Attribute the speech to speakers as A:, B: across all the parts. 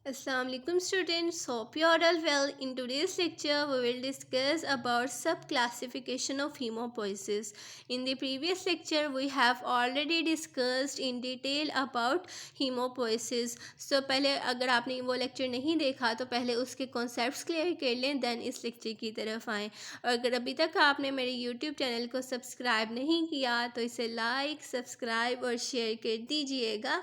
A: Assalamualaikum students, hope you are all well. In today's lecture, we will discuss about sub-classification of hemopoiesis. In the previous lecture, we have already discussed in detail about hemopoiesis. So पहले अगर आपने वो lecture नहीं देखा तो पहले उसके concepts clear कर लें, then इस lecture की तरफ आएँ. और अगर अभी तक आपने मेरे YouTube चैनल को सब्सक्राइब नहीं किया तो इसे लाइक, सब्सक्राइब और शेयर कर दीजिएगा.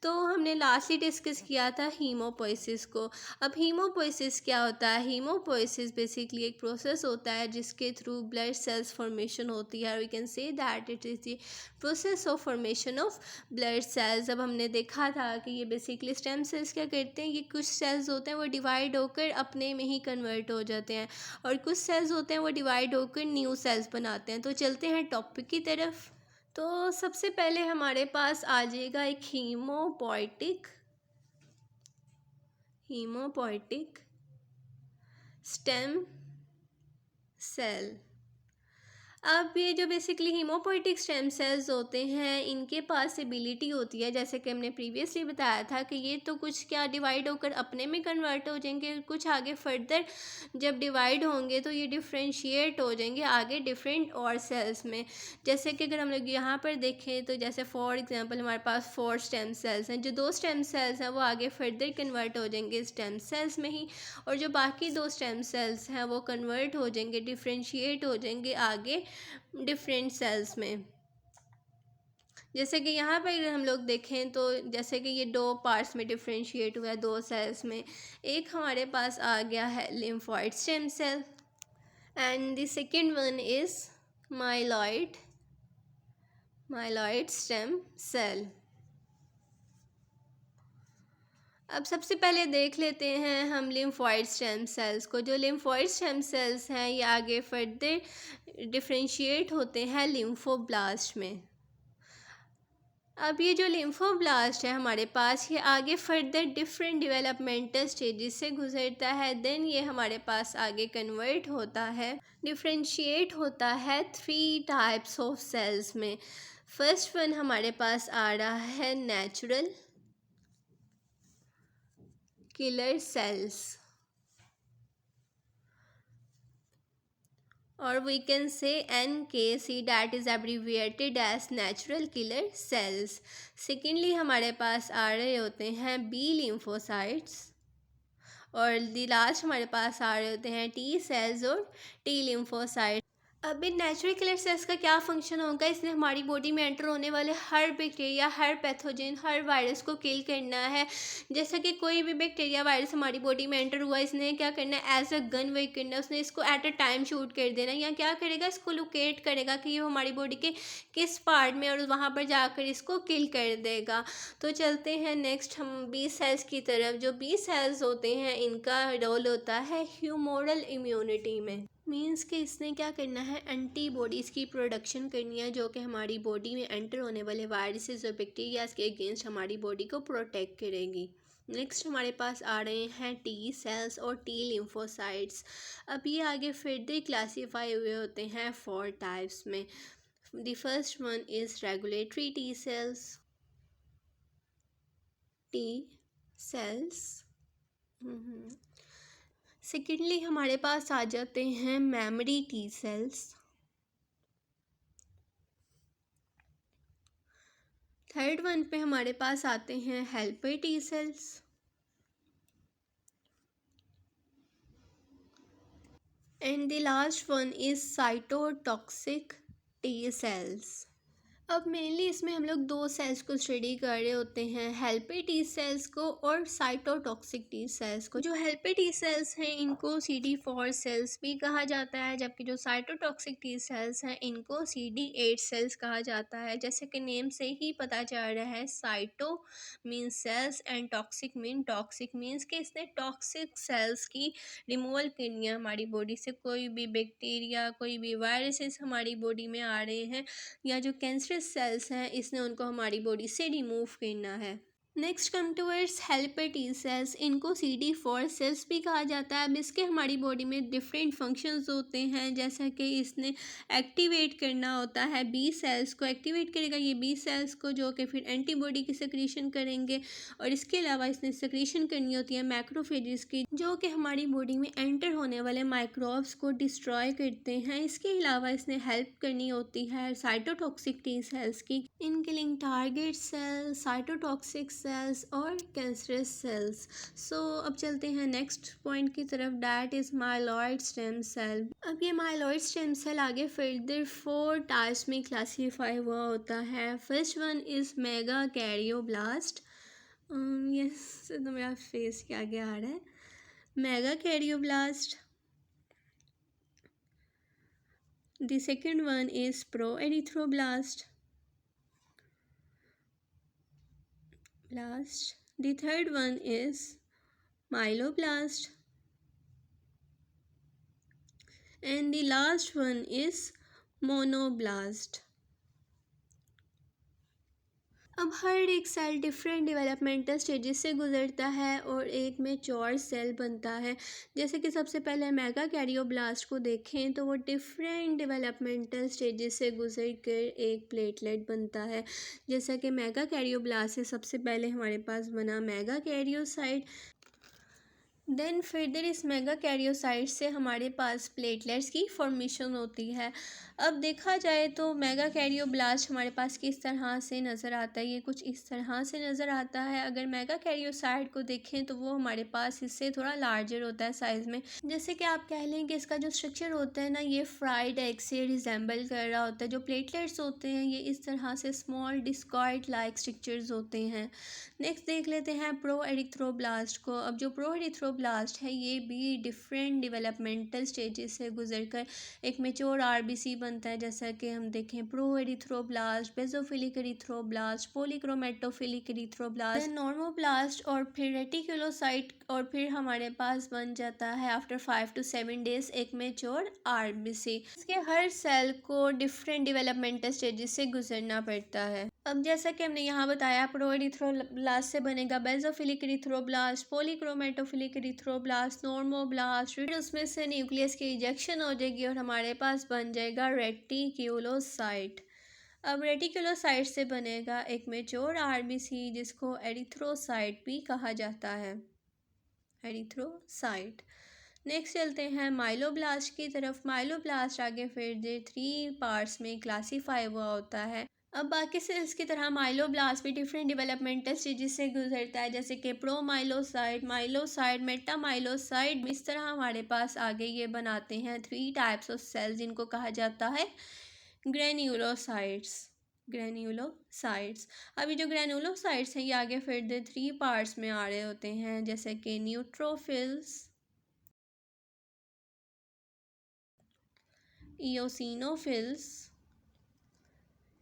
A: तो हमने लास्टली डिस्कस किया था हीमोपोइसिस को. अब हीमोपोइसिस क्या होता है? हीमोपोइसिस बेसिकली एक प्रोसेस होता है जिसके थ्रू ब्लड सेल्स फॉर्मेशन होती है. We can say that it is the process of formation of blood cells. अब हमने देखा था कि ये बेसिकली स्टेम सेल्स क्या करते हैं, ये कुछ सेल्स होते हैं वो डिवाइड होकर अपने में ही कन्वर्ट हो जाते हैं और कुछ सेल्स होते हैं वो डिवाइड होकर न्यू सेल्स बनाते हैं. तो चलते हैं टॉपिक की तरफ. तो सबसे पहले हमारे पास आ जाएगा एक हीमोपोइटिक स्टेम सेल. अब ये जो बेसिकली हीमोपोइटिक स्टेम सेल्स होते हैं इनके पास एबिलिटी होती है, जैसे कि हमने प्रीवियसली बताया था, कि ये तो कुछ क्या डिवाइड होकर अपने में कन्वर्ट हो जाएंगे, कुछ आगे फर्दर जब डिवाइड होंगे तो ये डिफ्रेंशिएट हो जाएंगे आगे डिफरेंट और सेल्स में. जैसे कि अगर हम लोग यहाँ पर देखें तो जैसे फॉर एग्जांपल हमारे पास 4 स्टेम सेल्स हैं. जो 2 स्टेम सेल्स हैं वो आगे फर्दर कन्वर्ट हो जाएंगे स्टेम सेल्स में ही, और जो बाकी 2 स्टेम सेल्स हैं वो कन्वर्ट हो जाएंगे, डिफ्रेंशिएट हो जाएंगे आगे डिफरेंट सेल्स में. जैसे कि यहाँ पर हम लोग देखें तो जैसे कि ये 2 पार्ट्स में डिफ्रेंशिएट हुआ है 2 सेल्स में. एक हमारे पास आ गया है lymphoid stem cell and the second one is myeloid stem cell. अब सबसे पहले देख लेते हैं हम लिम्फोइड स्टेम सेल्स को. जो लिम्फोइड स्टेम सेल्स हैं ये आगे फर्दर डिफ्रेंशिएट होते हैं लिम्फोब्लास्ट में. अब ये जो लिम्फोब्लास्ट है हमारे पास ये आगे फर्दर डिफरेंट डेवलपमेंटल स्टेजेस से गुजरता है. देन ये हमारे पास आगे कन्वर्ट होता है, डिफ्रेंशिएट होता है 3 टाइप्स ऑफ सेल्स में. फर्स्ट वन हमारे पास आ रहा है natural killer cells, or we can say NKC, that is abbreviated as natural killer cells. Secondly हमारे पास आ रहे होते हैं B lymphocytes, और दी लास्ट हमारे पास आ रहे होते हैं T cells और T lymphocytes. अब इन नेचुरल किलर सेल्स का क्या फंक्शन होगा? इसने हमारी बॉडी में एंटर होने वाले हर बैक्टीरिया, हर पैथोजन, हर वायरस को किल करना है. जैसा कि कोई भी बैक्टीरिया वायरस हमारी बॉडी में एंटर हुआ, इसने क्या करना है, एज अ गन वर्क करना है. उसने इसको एट अ टाइम शूट कर देना, या क्या करेगा, इसको लोकेट करेगा कि ये हमारी बॉडी के किस पार्ट में, और वहाँ पर जाकर इसको किल कर देगा. तो चलते हैं नेक्स्ट हम बी सेल्स की तरफ. जो बी सेल्स होते हैं इनका रोल होता है ह्यूमोरल इम्यूनिटी में. मीन्स कि इसने क्या करना है, एंटीबॉडीज़ की प्रोडक्शन करनी है जो कि हमारी बॉडी में एंटर होने वाले वायरसेस और बैक्टीरियाज के अगेंस्ट हमारी बॉडी को प्रोटेक्ट करेगी. नेक्स्ट हमारे पास आ रहे हैं टी सेल्स और टी लिम्फोसाइट्स. अब ये आगे फर्दर क्लासीफाई हुए होते हैं 4 टाइप्स में. The first one is regulatory T cells, T cells. Secondly हमारे पास आ जाते हैं memory T cells. Third one पे हमारे पास आते हैं helper T cells. And the last one is cytotoxic T sales. अब मेनली इसमें हम लोग 2 सेल्स को स्टडी कर रहे होते हैं, हेल्पर टी सेल्स को और साइटोटॉक्सिक टी सेल्स को. जो हेल्पर टी सेल्स हैं इनको CD4 सेल्स भी कहा जाता है, जबकि जो साइटोटॉक्सिक टी सेल्स हैं इनको CD8 सेल्स कहा जाता है. जैसे कि नेम से ही पता चल रहा है, cyto means cells and toxic means कि इसने टॉक्सिक सेल्स की रिमूवल करनी है हमारी बॉडी से. कोई भी बैक्टीरिया, कोई भी वायरसेस हमारी बॉडी में आ रहे हैं या जो कैंसरस सेल्स हैं इसने उनको हमारी बॉडी से रिमूव करना है. Next come towards helper T cells, इनको CD4 सेल्स भी कहा जाता है। अब इसके हमारी बॉडी में डिफरेंट फंक्शंस होते हैं, जैसा कि इसने एक्टिवेट करना होता है बी सेल्स को, एक्टिवेट करेगा ये बी सेल्स को, जो कि फिर एंटीबॉडी की सिक्रीशन करेंगे। और इसके अलावा इसने सिक्रीशन करनी होती है मैक्रोफेजेस की, जो कि हमारी बॉडी में एंटर होने वाले माइक्रोब्स को डिस्ट्रॉय करते हैं। इसके अलावा इसने हेल्प करनी होती है साइटोटॉक्सिक टी सेल्स की, in killing target cells, cytotoxic cells और कैंसरस सेल्स। सो अब चलते हैं नेक्स्ट पॉइंट की तरफ, that is myeloid stem cell. अब ये माइलॉइड स्टेम सेल आगे फर्दर 4 टाइप्स में क्लासीफाई हुआ होता है। First one is megakaryoblast, ये तो मेरा फेस के आगे आ रहा है, megakaryoblast. The second one is pro erythroblast blast. The third one is myeloblast. And the last one is monoblast. अब हर एक सेल डिफरेंट डेवलपमेंटल स्टेजेस से गुजरता है और एक मैच्योर सेल बनता है। जैसे कि सबसे पहले मेगा कैरियोब्लास्ट को देखें तो वो डिफरेंट डेवलपमेंटल स्टेजेस से गुजर कर एक प्लेटलेट बनता है। जैसा कि मेगा कैरियोब्लास्ट से सबसे पहले हमारे पास बना मेगा कैरियोसाइट, देन फर्दर इस मेगा कैरियोसाइट से हमारे पास प्लेटलेट्स की फॉर्मेशन होती है। अब देखा जाए तो मेगा कैरियोब्लास्ट हमारे पास किस तरह से नज़र आता है, ये कुछ इस तरह से नज़र आता है। अगर मेगा कैरियोसाइट को देखें तो वो हमारे पास इससे थोड़ा लार्जर होता है साइज़ में। जैसे कि आप कह लें कि इसका जो स्ट्रक्चर होता है ना, ये फ्राइड एग से रिजेंबल कर रहा होता है। जो प्लेटलेट्स होते हैं ये इस तरह से स्मॉल डिस्कॉइड लाइक स्ट्रक्चर्स होते हैं। नेक्स्ट देख लेते हैं प्रो एरिथ्रोब्लास्ट को। अब जो प्रो एरिथ्रोब्लास्ट है ये भी डिफरेंट डेवलपमेंटल स्टेजेस से गुजरकर एक मेच्योर आरबीसी बनता है। जैसा कि हम देखें proerythroblast, basophilic erythroblast, polychromatophilic erythroblast, normoblast और फिर रेटिकुलोसाइट, और फिर हमारे पास बन जाता है आफ्टर 5 to 7 डेज एक मेच्योर आरबीसी। इसके हर सेल को डिफरेंट डेवलपमेंटल स्टेजेस से गुजरना पड़ता है। अब जैसा कि हमने यहाँ बताया प्रो एरिथ्रोब्लास्ट से बनेगा basophilic erythroblast, polychromatophilic erythroblast, normoblast, फिर उसमें से न्यूक्लियस की इजेक्शन हो जाएगी और हमारे पास बन जाएगा रेटिक्यूलोसाइट। अब रेटिकुलोसाइट से बनेगा एक मेच्योर आरबीसी जिसको एरिथ्रोसाइट भी कहा जाता है, एरिथ्रोसाइट। नेक्स्ट चलते हैं माइलोब्लास्ट की तरफ। माइलोब्लास्ट आगे फिर 3 पार्ट्स में क्लासीफाई हुआ होता है। अब बाकी सेल्स की तरह माइलोब्लास्ट भी डिफरेंट डेवलपमेंटल स्टेजेस से गुजरता है, जैसे कि प्रोमाइलोसाइट, माइलोसाइट, मेटामाइलोसाइट। इस तरह हमारे पास आगे ये बनाते हैं 3 टाइप्स ऑफ सेल्स जिनको कहा जाता है ग्रेन्यूलोसाइट्स, ग्रेन्यूलोसाइट्स। अभी जो ग्रेन्यूलोसाइट्स हैं ये आगे फिर 3 पार्ट्स में आ रहे होते हैं, जैसे कि neutrophils, eosinophils,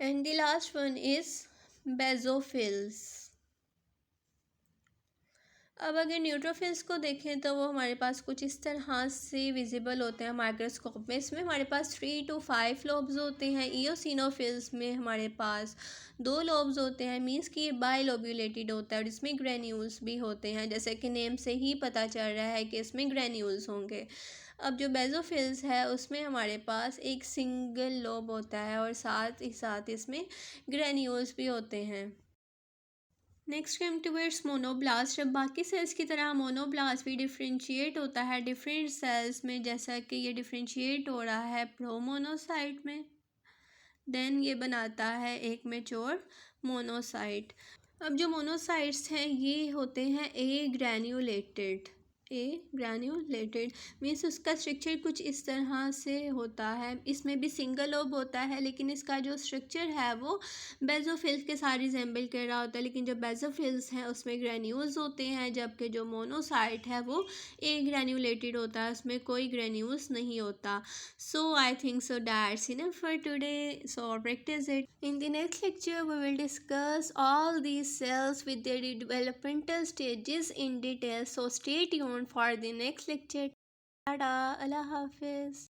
A: and the last one is basophils. अब अगर न्यूट्रोफिल्स को देखें तो वो हमारे पास कुछ इस तरह से विजिबल होते हैं माइक्रोस्कोप में। इसमें हमारे पास 3 to 5 लोब्स होते हैं। ईओसिनोफिल्स में हमारे पास 2 लोब्स होते हैं, मीन्स कि ये बाइलोब्यूलेटेड होता है और इसमें ग्रेन्यूल्स भी होते हैं, जैसे कि नेम से ही पता चल रहा है कि इसमें ग्रेन्यूल्स होंगे। अब जो बेसोफिल्स है उसमें हमारे पास एक सिंगल लोब होता है और साथ ही साथ इसमें ग्रेन्यूल्स भी होते हैं। Next come towards monoblast. अब बाकी सेल्स की तरह मोनोब्लास्ट भी डिफ्रेंशिएट होता है डिफरेंट सेल्स में, जैसा कि ये डिफ्रेंशिएट हो रहा है प्रोमोनोसाइट में, देन ये बनाता है एक मैच्योर मोनोसाइट। अब जो मोनोसाइट्स हैं ये होते हैं ए ग्रैन्यूलेटेड मीन्स उसका स्ट्रक्चर कुछ इस तरह से होता है। इसमें भी सिंगल लोब होता है लेकिन इसका जो स्ट्रक्चर है वो बेसोफिल्स के साथ रिजेंबल कर रहा होता है, लेकिन जो बेसोफिल्स हैं उसमें ग्रैन्यूल्स होते हैं, जबकि जो मोनोसाइट है वो ए ग्रैन्यूलेटेड होता है, उसमें कोई ग्रैन्यूल्स नहीं होता। So I think so that's enough for today, so practice it. In the next lecture we will discuss all these cells with their developmental stages in detail, so stay tuned for the next lecture. Tada, Allah Hafiz.